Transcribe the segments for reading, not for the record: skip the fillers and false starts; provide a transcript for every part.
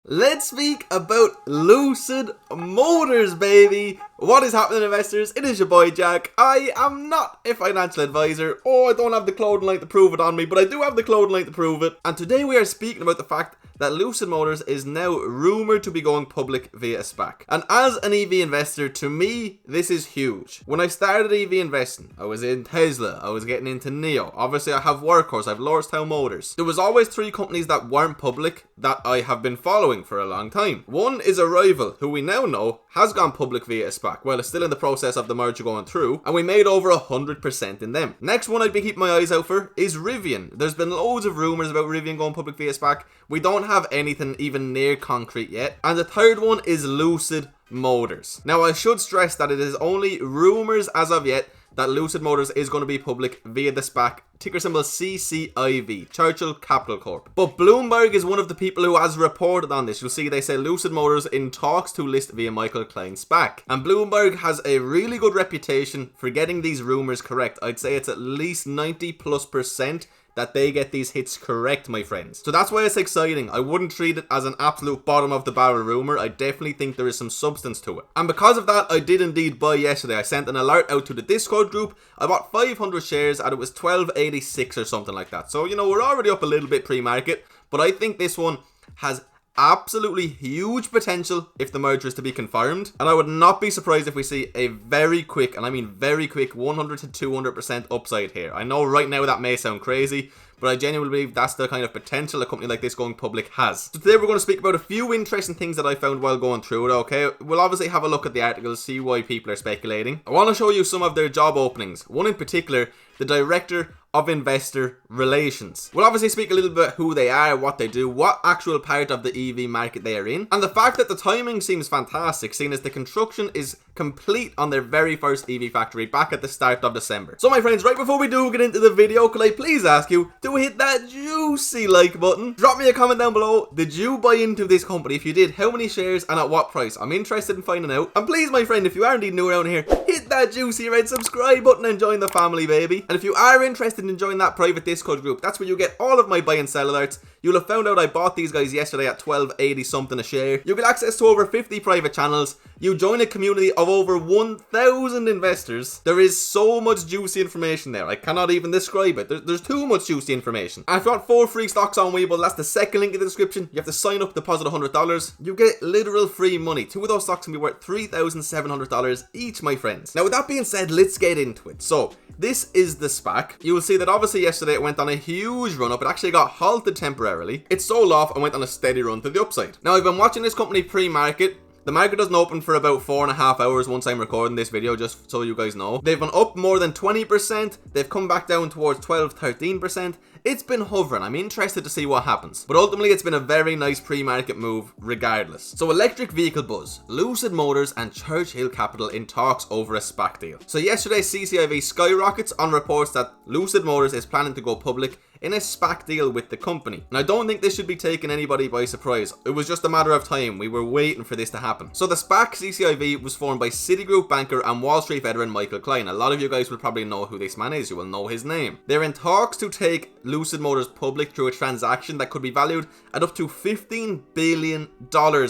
Let's speak about Lucid Motors, baby. What is happening, investors? It is your boy Jack. I am not a financial advisor. I don't have the clothing line to prove it on me, but I do have the clothing line to prove it. And today we are speaking about the fact that Lucid Motors is now rumored to be going public via a SPAC. And as an EV investor, to me, this is huge. When I started EV investing, I was in Tesla, I was getting into Neo. Obviously, I have Workhorse, I have Lordstown Motors. There was always three companies that weren't public that I have been following for a long time. One is a rival who we now know has gone public via a SPAC. Well, it's still in the process of the merger going through, and we made over 100% in them. Next one I'd be keeping my eyes out for is Rivian. There's been loads of rumors about Rivian going public via SPAC. We don't have anything even near concrete yet. And the third one is Lucid Motors. Now, I should stress that it is only rumors as of yet that Lucid Motors is going to be public via the SPAC, ticker symbol CCIV, Churchill Capital Corp. But Bloomberg is one of the people who has reported on this. You'll see they say Lucid Motors in talks to list via Michael Klein's SPAC. And Bloomberg has a really good reputation for getting these rumors correct. I'd say it's at least 90+% that they get these hits correct, my friends. So that's why it's exciting. I wouldn't treat it as an absolute bottom of the barrel rumor. I definitely think there is some substance to it. And because of that, I did indeed buy yesterday. I sent an alert out to the Discord group. I bought 500 shares and it was 12.86 or something like that. So, you know, we're already up a little bit pre-market, but I think this one has absolutely huge potential if the merger is to be confirmed, and I would not be surprised if we see a very quick, and I mean very quick, 100 to 200% upside here. I know right now that may sound crazy, but I genuinely believe that's the kind of potential a company like this going public has. So today we're going to speak about a few interesting things that I found while going through it, okay? We'll obviously have a look at the articles, see why people are speculating. I want to show you some of their job openings. One in particular, the Director of Investor Relations. We'll obviously speak a little bit who they are, what they do, what actual part of the EV market they are in, and the fact that the timing seems fantastic, seeing as the construction is complete on their very first EV factory back at the start of December. So my friends, right before we do get into the video, could I please ask you to hit that juicy like button? Drop me a comment down below. Did you buy into this company? If you did, how many shares and at what price? I'm interested in finding out. And please, my friend, if you are indeed new around here, hit that juicy red subscribe button and join the family, baby. And if you are interested in joining that private Discord group, that's where you get all of my buy and sell alerts. You'll have found out I bought these guys yesterday at 12.80 something a share. You get access to over 50 private channels. You join a community of over 1,000 investors. There is so much juicy information there. I cannot even describe it. There's too much juicy information. And if you want 4 free stocks on Webull, that's the second link in the description. You have to sign up, deposit $100. You get literal free money. 2 of those stocks can be worth $3,700 each, my friends. Now, with that being said, let's get into it. So, this is the SPAC. You will see that obviously yesterday it went on a huge run up. It actually got halted temporarily. It sold off and went on a steady run to the upside. Now, I've been watching this company pre-market. The market doesn't open for about 4.5 hours once I'm recording this video, just so you guys know. They've been up more than 20%. They've come back down towards 12-13%. It's been hovering. I'm interested to see what happens. But ultimately, it's been a very nice pre-market move regardless. So electric vehicle buzz, Lucid Motors and Churchill Capital in talks over a SPAC deal. So yesterday, CCIV skyrockets on reports that Lucid Motors is planning to go public in a SPAC deal with the company. And I don't think this should be taking anybody by surprise. It was just a matter of time. We were waiting for this to happen. So the SPAC CCIV was formed by Citigroup banker and Wall Street veteran Michael Klein. A lot of you guys will probably know who this man is. You will know his name. They're in talks to take Lucid Motors public through a transaction that could be valued at up to $15 billion,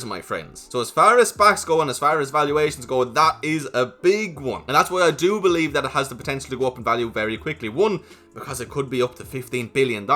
my friends. So as far as SPACs go and as far as valuations go, that is a big one. And that's why I do believe that it has the potential to go up in value very quickly. One, because it could be up to $15 billion.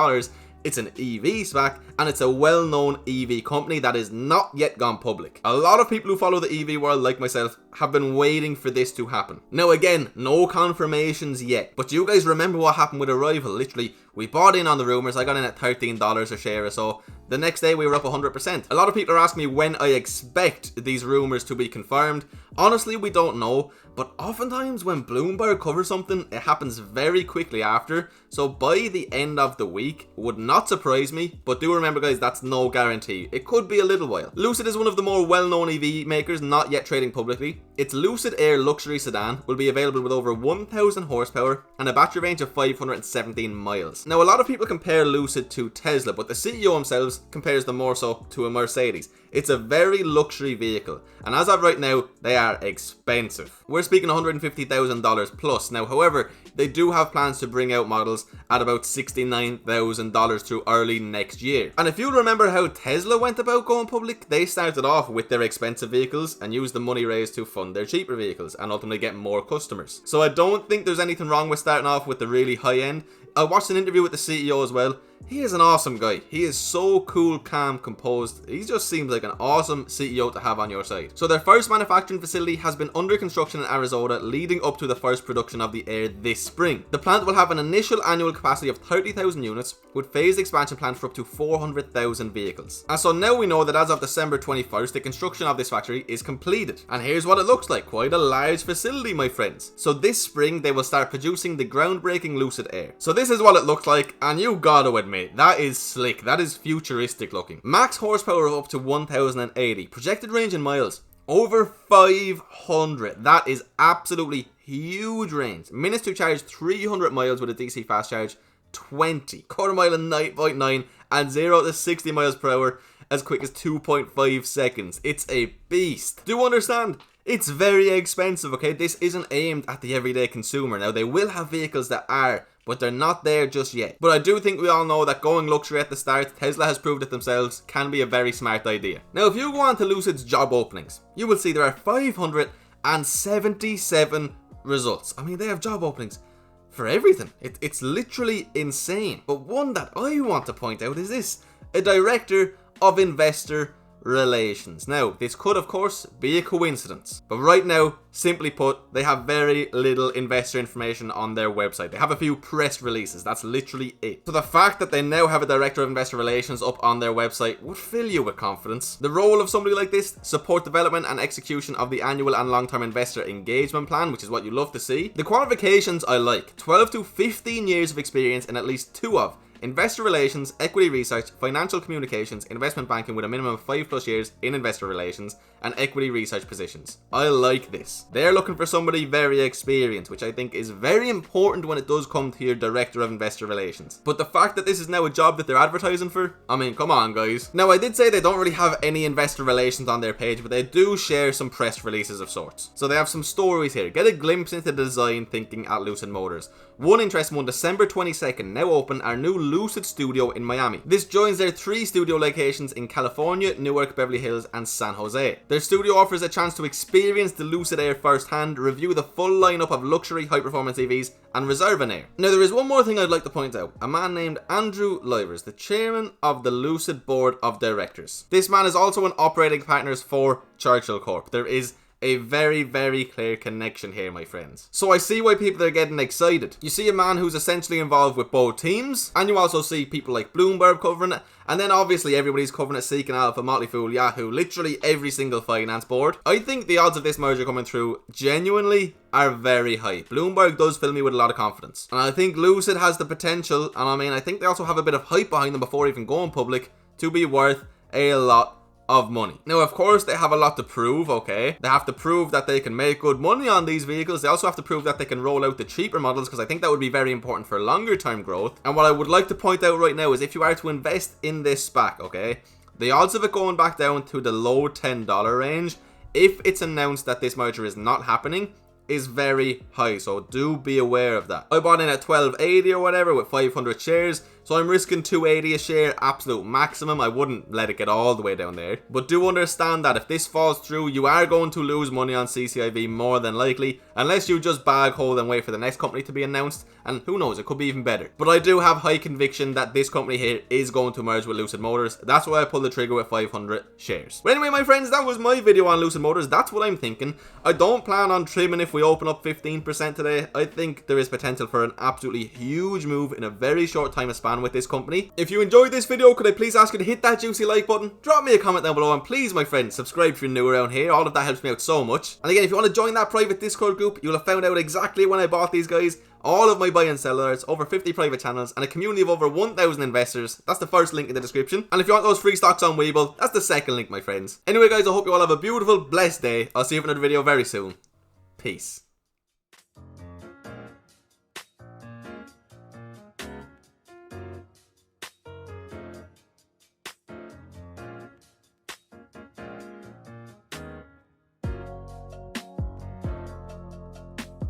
It's an EV SPAC, and it's a well-known EV company that is not yet gone public. A lot of people who follow the EV world, like myself, have been waiting for this to happen. Now again, no confirmations yet, but do you guys remember what happened with Arrival? Literally, we bought in on the rumors. I got in at $13 a share or so. The next day we were up 100%. A lot of people are asking me when I expect these rumors to be confirmed. Honestly, we don't know, but oftentimes when Bloomberg covers something, it happens very quickly after. So by the end of the week, would not surprise me, but do remember guys, that's no guarantee. It could be a little while. Lucid is one of the more well-known EV makers not yet trading publicly. Its Lucid Air luxury sedan will be available with over 1,000 horsepower and a battery range of 517 miles. Now, a lot of people compare Lucid to Tesla, but the CEO himself compares them more so to a Mercedes. It's a very luxury vehicle, and as of right now, they are expensive. We're speaking $150,000 plus. Now, however, they do have plans to bring out models at about $69,000 through early next year. And if you remember how Tesla went about going public, they started off with their expensive vehicles and used the money raised to fund their cheaper vehicles and ultimately get more customers. So I don't think there's anything wrong with starting off with the really high end. I watched an interview with the CEO as well. He is an awesome guy. He is so cool, calm, composed. He just seems like an awesome CEO to have on your side. So their first manufacturing facility has been under construction in Arizona, leading up to the first production of the Air this spring. The plant will have an initial annual capacity of 30,000 units, with phased expansion planned for up to 400,000 vehicles. And so now we know that as of December 21st, the construction of this factory is completed. And here's what it looks like. Quite a large facility, my friends. So this spring, they will start producing the groundbreaking Lucid Air. So this is what it looks like, and you gotta admit, that is slick. That is futuristic looking. Max horsepower of up to 1080. Projected range in miles over 500. That is absolutely huge range. Minutes to charge 300 miles with a DC fast charge 20. Quarter mile in 9.9 and 0 to 60 miles per hour as quick as 2.5 seconds. It's a beast. Do understand? It's very expensive, okay? This isn't aimed at the everyday consumer. Now, they will have vehicles that are, but they're not there just yet. But I do think we all know that going luxury at the start, Tesla has proved it themselves, can be a very smart idea. Now, if you go on to Lucid's job openings, you will see there are 577 results. I mean, they have job openings for everything. It's literally insane. But one that I want to point out is this: a director of investor relations. Now, this could of course be a coincidence, but right now, simply put, they have very little investor information on their website. They have a few press releases, that's literally it. So the fact that they now have a director of investor relations up on their website would fill you with confidence. The role of somebody like this: support development and execution of the annual and long-term investor engagement plan, which is what you love to see. The qualifications I like: 12 to 15 years of experience in at least 2 of investor relations, equity research, financial communications, investment banking with a minimum of 5+ years in investor relations and equity research positions. I like this. They're looking for somebody very experienced, which I think is very important when it does come to your director of investor relations. But the fact that this is now a job that they're advertising for, I mean, come on guys. Now, I did say they don't really have any investor relations on their page, but they do share some press releases of sorts. So they have some stories here. Get a glimpse into the design thinking at Lucid Motors. One interesting one: December 22nd, now open our new Lucid studio in Miami. This joins their 3 studio locations in California, Newark, Beverly Hills and San Jose. Their studio offers a chance to experience the Lucid Air firsthand, review the full lineup of luxury high-performance EVs and reserve an Air. Now, there is one more thing I'd like to point out. A man named Andrew Livers, the chairman of the Lucid Board of Directors. This man is also an operating partner for Chargepoint Corp. There is a very, very clear connection here, my friends. So I see why people are getting excited. You see a man who's essentially involved with both teams, and you also see people like Bloomberg covering it, and then obviously everybody's covering it: Seeking Alpha, Motley Fool, Yahoo, literally every single finance board. I think the odds of this merger coming through genuinely are very high. Bloomberg does fill me with a lot of confidence, and I think Lucid has the potential, and I mean, I think they also have a bit of hype behind them before even going public, to be worth a lot of money. Now, of course, they have a lot to prove, okay? They have to prove that they can make good money on these vehicles. They also have to prove that they can roll out the cheaper models, because I think that would be very important for longer term growth. And what I would like to point out right now is, if you are to invest in this SPAC, okay, the odds of it going back down to the low $10 range, if it's announced that this merger is not happening, is very high. So do be aware of that. I bought in at $12.80 or whatever with 500 shares. So I'm risking $2.80 a share, absolute maximum. I wouldn't let it get all the way down there. But do understand that if this falls through, you are going to lose money on CCIV more than likely, unless you just bag hold and wait for the next company to be announced. And who knows, it could be even better. But I do have high conviction that this company here is going to merge with Lucid Motors. That's why I pulled the trigger with 500 shares. But anyway, my friends, that was my video on Lucid Motors. That's what I'm thinking. I don't plan on trimming if we open up 15% today. I think there is potential for an absolutely huge move in a very short time span with this company. If you enjoyed this video, could I please ask you to hit that juicy like button? Drop me a comment down below, and please, my friend, subscribe if you're new around here. All of that helps me out so much. And again, if you want to join that private Discord group, you'll have found out exactly when I bought these guys, all of my buy and sell alerts, over 50 private channels, and a community of over 1,000 investors. That's the first link in the description. And if you want those free stocks on Webull, that's the second link, my friends. Anyway, guys, I hope you all have a beautiful, blessed day. I'll see you for another video very soon. Peace.